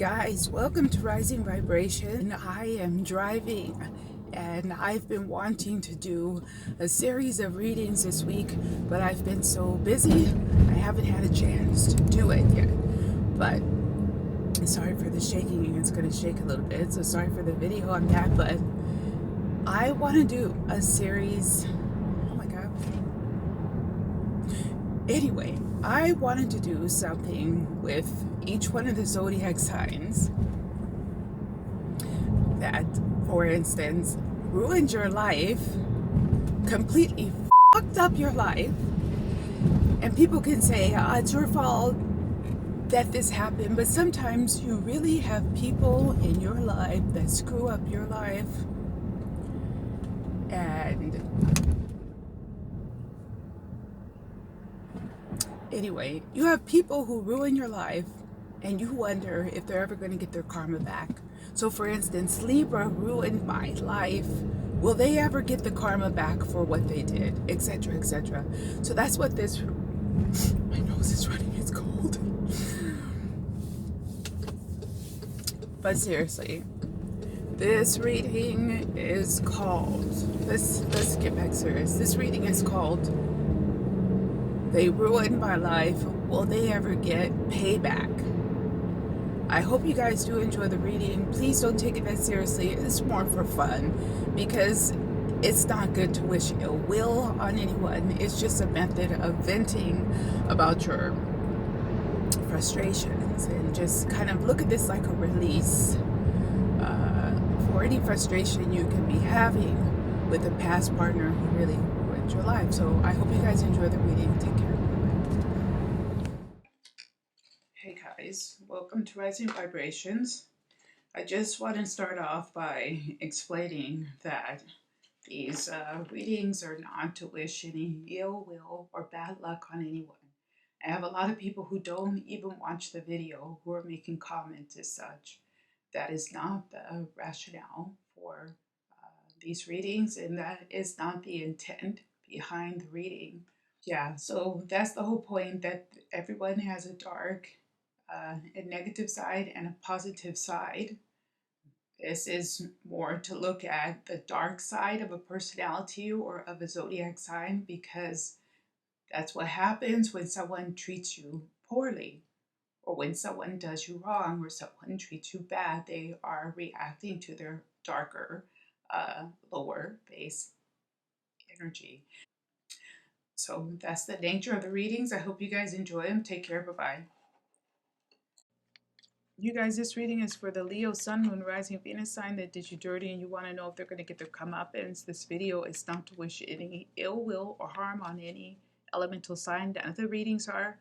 Guys, welcome to Rising Vibration. I am driving and I've been wanting to do a series of readings this week, but I've been so busy I haven't had a chance to do it yet. But sorry for the shaking, it's going to shake a little bit, so sorry for the video on that, but I want to do a series. Oh my god. Anyway, I wanted to do something with each one of the zodiac signs that, for instance, ruined your life, completely fucked up your life, and people can say, it's your fault that this happened, but sometimes you really have people in your life that screw up your life, and anyway, you have people who ruin your life and you wonder if they're ever going to get their karma back. So for instance, Libra ruined my life. Will they ever get the karma back for what they did, etc., etc.? So that's what this, my nose is running, it's cold. But seriously, this reading is called, let's get back serious. This reading is called They Ruined My Life. Will they ever get payback? I hope you guys do enjoy the reading. Please don't take it that seriously. It's more for fun because it's not good to wish ill will on anyone. It's just a method of venting about your frustrations and just kind of look at this like a release for any frustration you can be having with a past partner who really ruined your life. So I hope you guys enjoy the reading. Take care. Hey guys, welcome to Rising Vibrations. I just want to start off by explaining that these readings are not to wish any ill will or bad luck on anyone. I have a lot of people who don't even watch the video who are making comments as such. That is not the rationale for these readings, and that is not the intent behind the reading. Yeah, so that's the whole point, that everyone has a dark a negative side and a positive side. This is more to look at the dark side of a personality or of a zodiac sign, because that's what happens when someone treats you poorly or when someone does you wrong or someone treats you bad. They are reacting to their darker, lower base energy. So that's the nature of the readings. I hope you guys enjoy them. Take care. Bye-bye. You guys, this reading is for the Leo, Sun, Moon, Rising, Venus sign that did you dirty and you want to know if they're going to get their comeuppance. This video is not to wish any ill will or harm on any elemental sign. None of the readings are.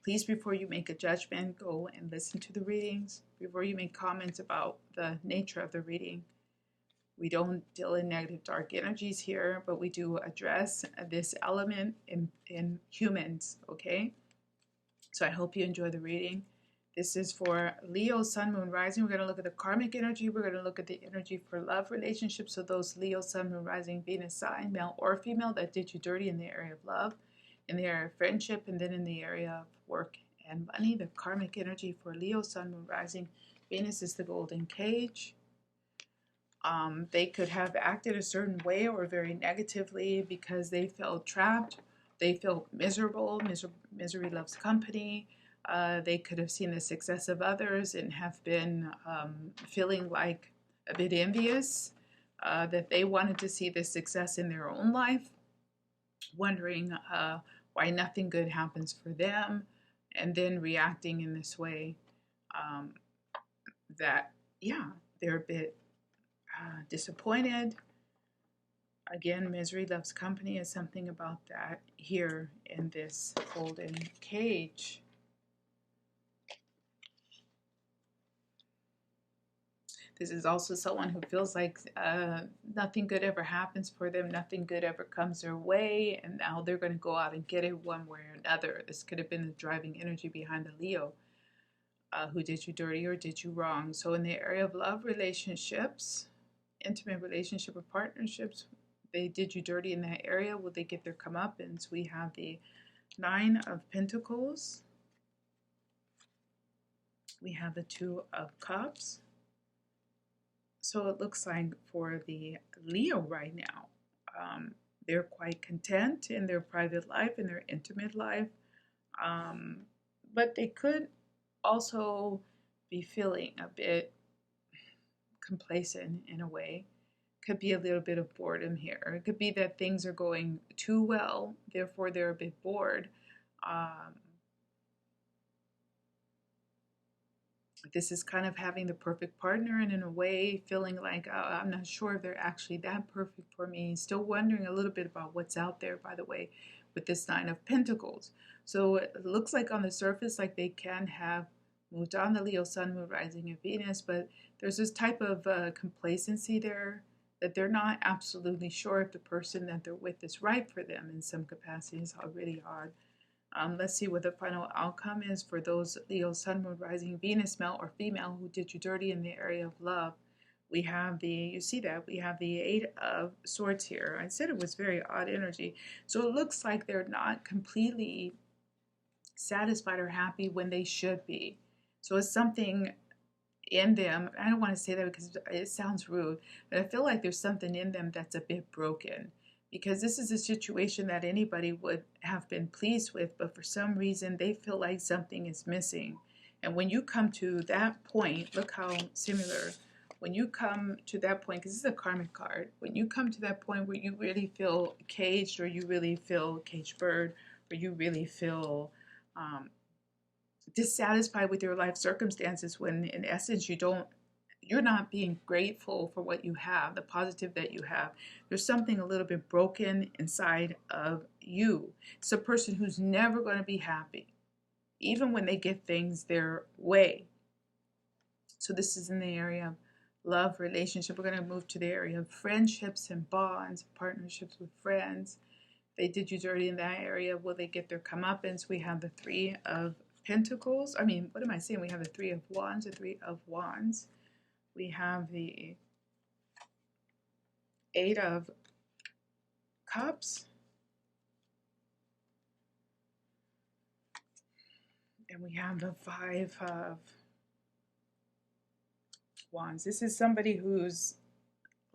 Please, before you make a judgment, go and listen to the readings. Before you make comments about the nature of the reading. We don't deal in negative dark energies here, but we do address this element in humans, okay? So I hope you enjoy the reading. This is for Leo, Sun, Moon, Rising. We're going to look at the karmic energy. We're going to look at the energy for love relationships. So those Leo, Sun, Moon, Rising, Venus sign, male or female, that did you dirty in the area of love, in the area of friendship, and then in the area of work and money. The karmic energy for Leo, Sun, Moon, Rising, Venus is the golden cage. They could have acted a certain way or very negatively because they felt trapped. They felt miserable. Misery loves company. They could have seen the success of others and have been feeling like a bit envious, that they wanted to see the success in their own life, wondering why nothing good happens for them, and then reacting in this way that, yeah, they're a bit disappointed. Again, misery loves company is something about that here in this golden cage. This is also someone who feels like nothing good ever happens for them, nothing good ever comes their way, and now they're going to go out and get it one way or another. This could have been the driving energy behind the Leo, who did you dirty or did you wrong. So in the area of love relationships, intimate relationship or partnerships, they did you dirty in that area. Will they get their comeuppance? We have the Nine of Pentacles. We have the Two of Cups. So it looks like for the Leo right now, they're quite content in their private life, in their intimate life, but they could also be feeling a bit complacent in a way. Could be a little bit of boredom here. It could be that things are going too well, therefore they're a bit bored. This is kind of having the perfect partner, and in a way feeling like, oh, I'm not sure if they're actually that perfect for me. Still wondering a little bit about what's out there, by the way, with this Nine of Pentacles. So it looks like on the surface like they can have moved on, the Leo Sun, Moon, Rising, and Venus, but there's this type of complacency there that they're not absolutely sure if the person that they're with is right for them in some capacity. Is really odd. Let's see what the final outcome is for those Leo, Sun, Moon, Rising, Venus, male or female, who did you dirty in the area of love. We have you see that, we have the Eight of Swords here. I said it was very odd energy. So it looks like they're not completely satisfied or happy when they should be. So it's something in them. I don't want to say that because it sounds rude, but I feel like there's something in them that's a bit broken. Because this is a situation that anybody would have been pleased with, but for some reason they feel like something is missing. And when you come to that point, look how similar. When you come to that point, because this is a karmic card, when you come to that point where you really feel caged, or you really feel caged bird, or you really feel dissatisfied with your life circumstances, when in essence you're not being grateful for what you have, the positive that you have. There's something a little bit broken inside of you. It's a person who's never going to be happy, even when they get things their way. So this is in the area of love, relationship. We're going to move to the area of friendships and bonds, partnerships with friends. They did you dirty in that area. Will they get their comeuppance? We have the Three of Pentacles. I mean, what am I saying? We have the Three of Wands, the Three of Wands. We have the Eight of Cups. And we have the Five of Wands. This is somebody who's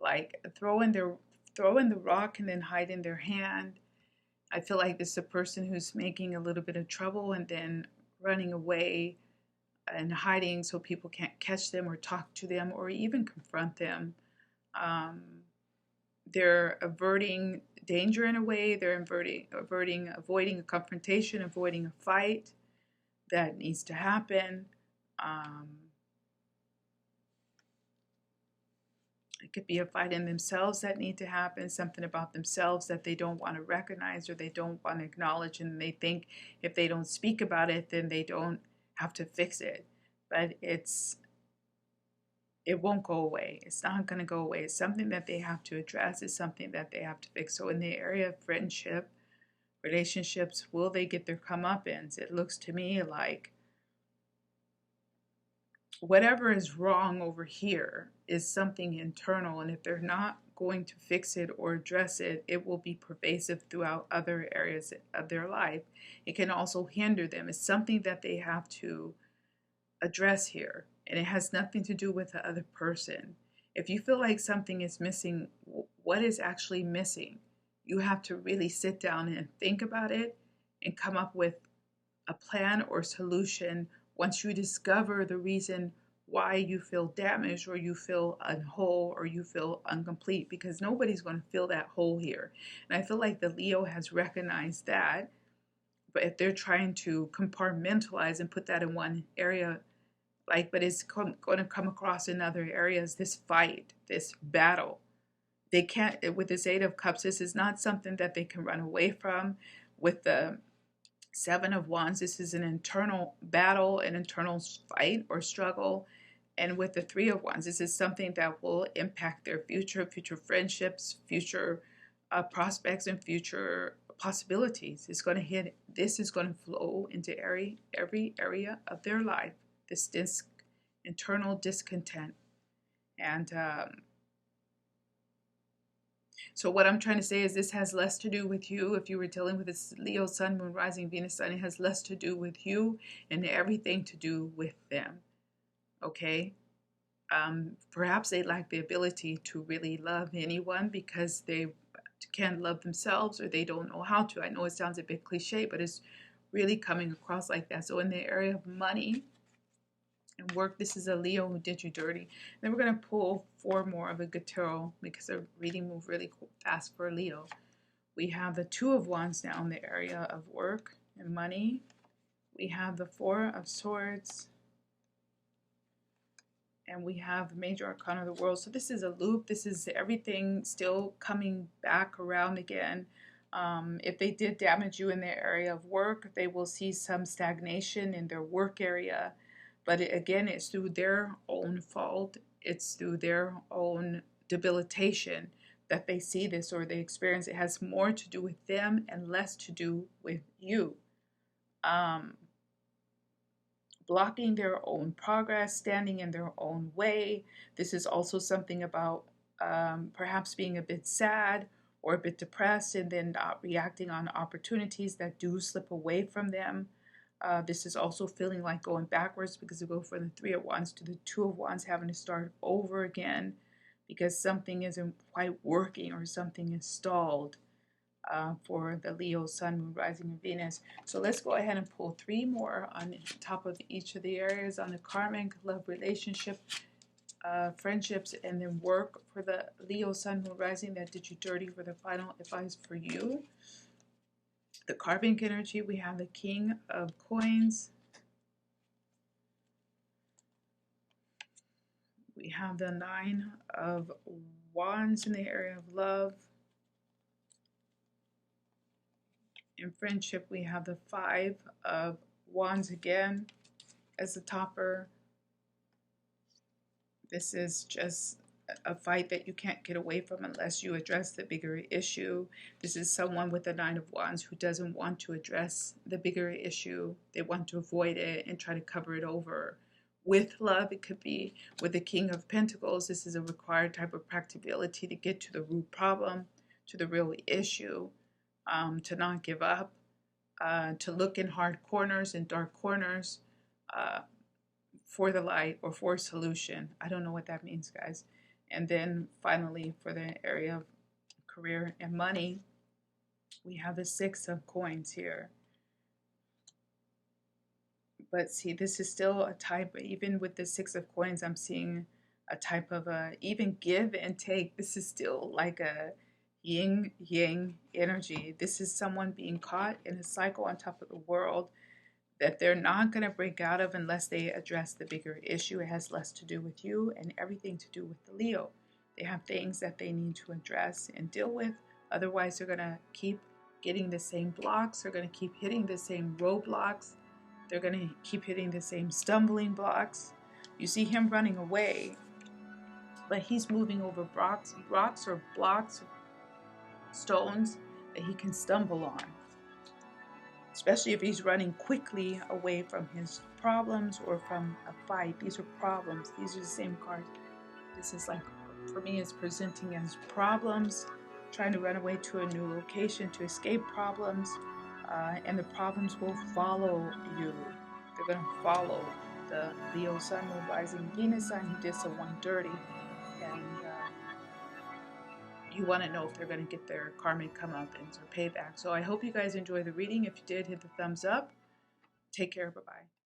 like throwing the rock and then hiding their hand. I feel like this is a person who's making a little bit of trouble and then running away and hiding so people can't catch them or talk to them or even confront them. They're averting danger in a way. They're avoiding a confrontation, avoiding a fight that needs to happen. It could be a fight in themselves that need to happen, something about themselves that they don't want to recognize or they don't want to acknowledge, and they think if they don't speak about it, then they don't have to fix it. But it won't go away. It's not going to go away. It's something that they have to address. It's something that they have to fix. So in the area of friendship, relationships, will they get their comeuppance? It looks to me like whatever is wrong over here is something internal, and if they're not going to fix it or address it, it will be pervasive throughout other areas of their life. It can also hinder them. It's something that they have to address here, and it has nothing to do with the other person. If you feel like something is missing, what is actually missing? You have to really sit down and think about it and come up with a plan or solution once you discover the reason why you feel damaged or you feel unwhole or you feel incomplete, because nobody's going to fill that hole here. And I feel like the Leo has recognized that, but if they're trying to compartmentalize and put that in one area, but it's going to come across in other areas, this fight, this battle. They can't, with this Eight of Cups, this is not something that they can run away from. With the Seven of Wands, this is an internal battle, an internal fight or struggle. And with the Three of Wands, this is something that will impact their future friendships, future prospects, and future possibilities. It's going to hit, this is going to flow into every area of their life, this internal discontent. And so what I'm trying to say is this has less to do with you. If you were dealing with this Leo, Sun, Moon, Rising, Venus, Sun, it has less to do with you and everything to do with them. okay? Perhaps they lack the ability to really love anyone because they can't love themselves or they don't know how to. I know it sounds a bit cliche, but it's really coming across like that. So in the area of money and work, this is a Leo who did you dirty. Then we're going to pull 4 more of a good tarot because the reading moved really fast for Leo. We have the 2 of Wands now in the area of work and money. We have the 4 of Swords. And we have the major arcana of the world. So this is a loop. This is everything still coming back around again. If they did damage you in their area of work, they will see some stagnation in their work area. But again, it's through their own fault. It's through their own debilitation that they see this or they experience. It has more to do with them and less to do with you. Blocking their own progress, standing in their own way. This is also something about perhaps being a bit sad or a bit depressed and then not reacting on opportunities that do slip away from them. This is also feeling like going backwards because we go from the 3 of Wands to the 2 of Wands, having to start over again because something isn't quite working or something is stalled. For the Leo, Sun, Moon, Rising, and Venus. So let's go ahead and pull 3 more on top of each of the areas on the karmic, love, relationship, friendships, and then work for the Leo, Sun, Moon, Rising that did you dirty for the final advice for you. The karmic energy, we have the King of Coins. We have the 9 of Wands in the area of love. In friendship, we have the 5 of Wands again as the topper. This is just a fight that you can't get away from unless you address the bigger issue. This is someone with the 9 of Wands who doesn't want to address the bigger issue. They want to avoid it and try to cover it over. With love, it could be with the King of Pentacles. This is a required type of practicability to get to the root problem, to the real issue. To not give up, to look in hard corners and dark corners for the light or for a solution. I don't know what that means, guys. And then finally, for the area of career and money, we have the 6 of Coins here. But see, this is still a type, even with the 6 of Coins, I'm seeing a type of even give and take. This is still like a yin yang energy. This is someone being caught in a cycle on top of the world that they're not going to break out of unless they address the bigger issue. It has less to do with you and everything to do with the Leo. They have things that they need to address and deal with. Otherwise, they're going to keep getting the same blocks. They're going to keep hitting the same roadblocks. They're going to keep hitting the same stumbling blocks. You see him running away, but he's moving over rocks or blocks, stones that he can stumble on, especially if he's running quickly away from his problems or from a fight. These are problems. These are the same cards. This is like, for me, it's presenting as problems, trying to run away to a new location to escape problems, and the problems will follow you. They're going to follow the Leo, Sun, Moon, Rising, Venus sign who did someone dirty, and you want to know if they're going to get their karmic comeuppance or payback. So I hope you guys enjoy the reading. If you did, hit the thumbs up. Take care. Bye-bye.